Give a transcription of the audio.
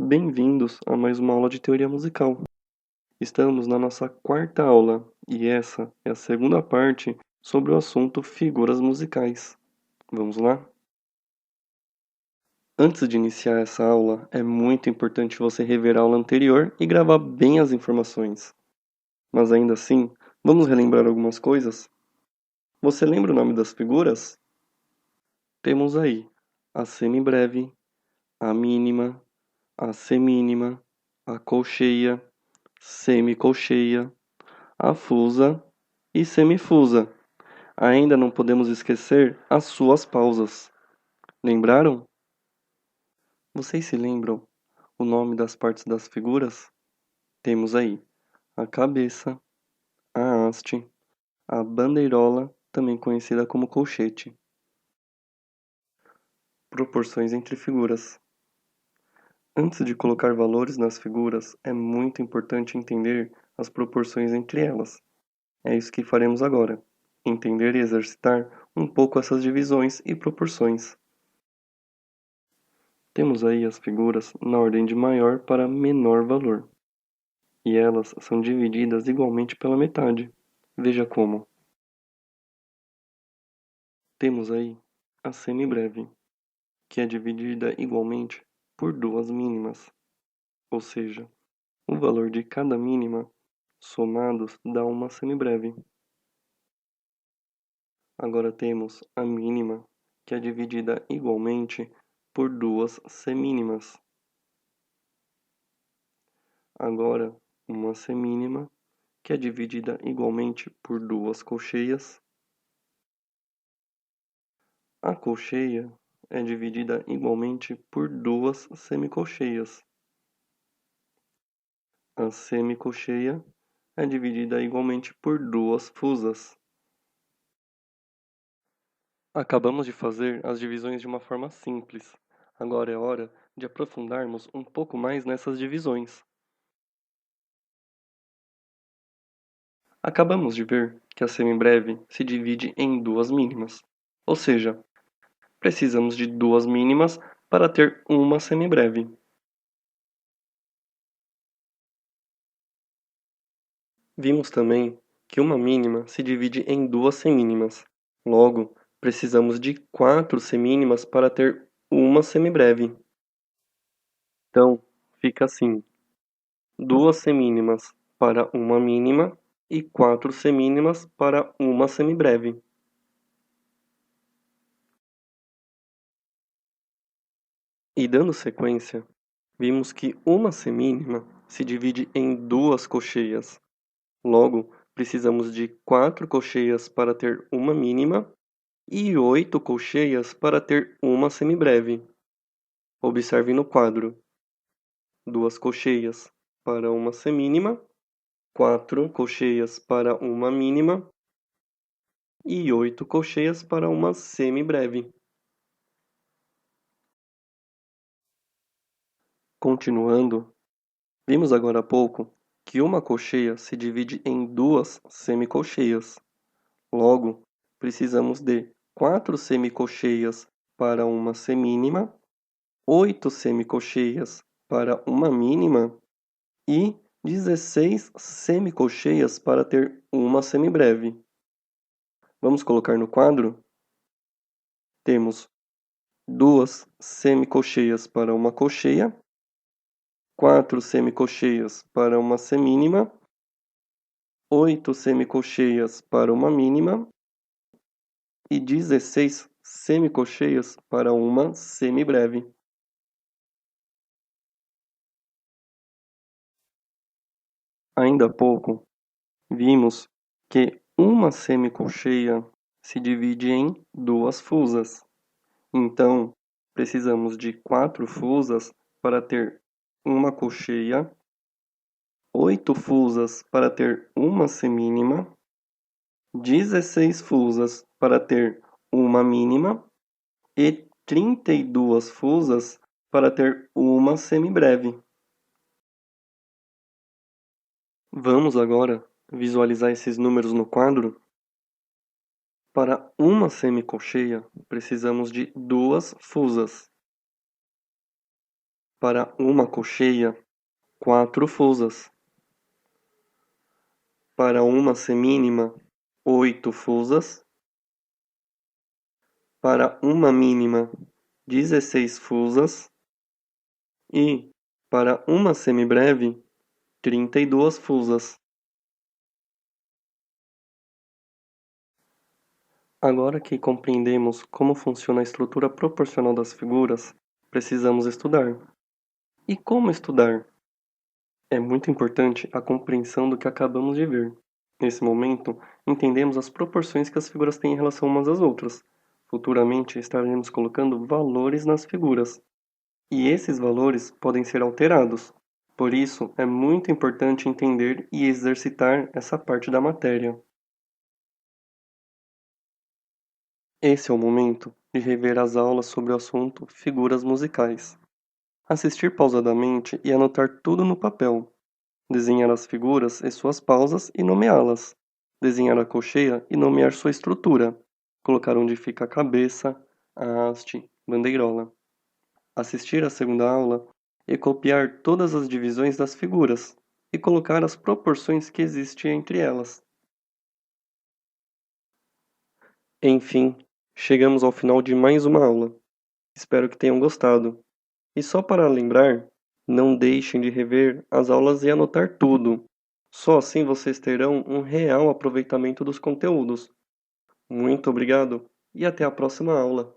Bem-vindos a mais uma aula de teoria musical. Estamos na nossa quarta aula e essa é a segunda parte sobre o assunto figuras musicais. Vamos lá? Antes de iniciar essa aula, é muito importante você rever a aula anterior e gravar bem as informações. Mas ainda assim, vamos relembrar algumas coisas? Você lembra o nome das figuras? Temos aí a semibreve, a mínima, a semínima, a colcheia, semicolcheia, a fusa e semifusa. Ainda não podemos esquecer as suas pausas. Lembraram? Vocês se lembram o nome das partes das figuras? Temos aí a cabeça, a haste, a bandeirola, também conhecida como colchete. Proporções entre figuras. Antes de colocar valores nas figuras, é muito importante entender as proporções entre elas. É isso que faremos agora. Entender e exercitar um pouco essas divisões e proporções. Temos aí as figuras na ordem de maior para menor valor. E elas são divididas igualmente pela metade. Veja como. Temos aí a semibreve, que é dividida igualmente por duas mínimas. Ou seja, o valor de cada mínima somados dá uma semibreve. Agora temos a mínima, que é dividida igualmente por duas semínimas. Agora, uma semínima, que é dividida igualmente por duas colcheias. A colcheia é dividida igualmente por duas semicolcheias. A semicolcheia é dividida igualmente por duas fusas. Acabamos de fazer as divisões de uma forma simples. Agora é hora de aprofundarmos um pouco mais nessas divisões. Acabamos de ver que a semibreve se divide em duas mínimas, ou seja, precisamos de duas mínimas para ter uma semibreve. Vimos também que uma mínima se divide em duas semínimas. Logo, precisamos de quatro semínimas para ter uma semibreve. Então, fica assim: duas semínimas para uma mínima e quatro semínimas para uma semibreve. E dando sequência, vimos que uma semínima se divide em duas colcheias. Logo, precisamos de quatro colcheias para ter uma mínima e oito colcheias para ter uma semibreve. Observe no quadro: duas colcheias para uma semínima, quatro colcheias para uma mínima e oito colcheias para uma semibreve. Continuando, vimos agora há pouco que uma colcheia se divide em duas semicolcheias. Logo, precisamos de quatro semicolcheias para uma semínima, oito semicolcheias para uma mínima e 16 semicolcheias para ter uma semibreve. Vamos colocar no quadro? Temos duas semicolcheias para uma colcheia, quatro semicolcheias para uma semínima, oito semicolcheias para uma mínima e 16 semicolcheias para uma semibreve. Ainda há pouco, vimos que uma semicolcheia se divide em duas fusas. Então, precisamos de quatro fusas para ter uma colcheia, oito fusas para ter uma semínima, 16 fusas para ter uma mínima e 32 fusas para ter uma semibreve. Vamos agora visualizar esses números no quadro? Para uma semicolcheia, precisamos de duas fusas. Para uma colcheia, 4 fusas. Para uma semínima, 8 fusas. Para uma mínima, 16 fusas. E, para uma semibreve, 32 fusas. Agora que compreendemos como funciona a estrutura proporcional das figuras, precisamos estudar. E como estudar? É muito importante a compreensão do que acabamos de ver. Nesse momento, entendemos as proporções que as figuras têm em relação umas às outras. Futuramente, estaremos colocando valores nas figuras. E esses valores podem ser alterados. Por isso, é muito importante entender e exercitar essa parte da matéria. Esse é o momento de rever as aulas sobre o assunto figuras musicais. Assistir pausadamente e anotar tudo no papel. Desenhar as figuras e suas pausas e nomeá-las. Desenhar a colcheia e nomear sua estrutura. Colocar onde fica a cabeça, a haste, bandeirola. Assistir à segunda aula e copiar todas as divisões das figuras e colocar as proporções que existem entre elas. Enfim, chegamos ao final de mais uma aula. Espero que tenham gostado. E só para lembrar, não deixem de rever as aulas e anotar tudo. Só assim vocês terão um real aproveitamento dos conteúdos. Muito obrigado e até a próxima aula.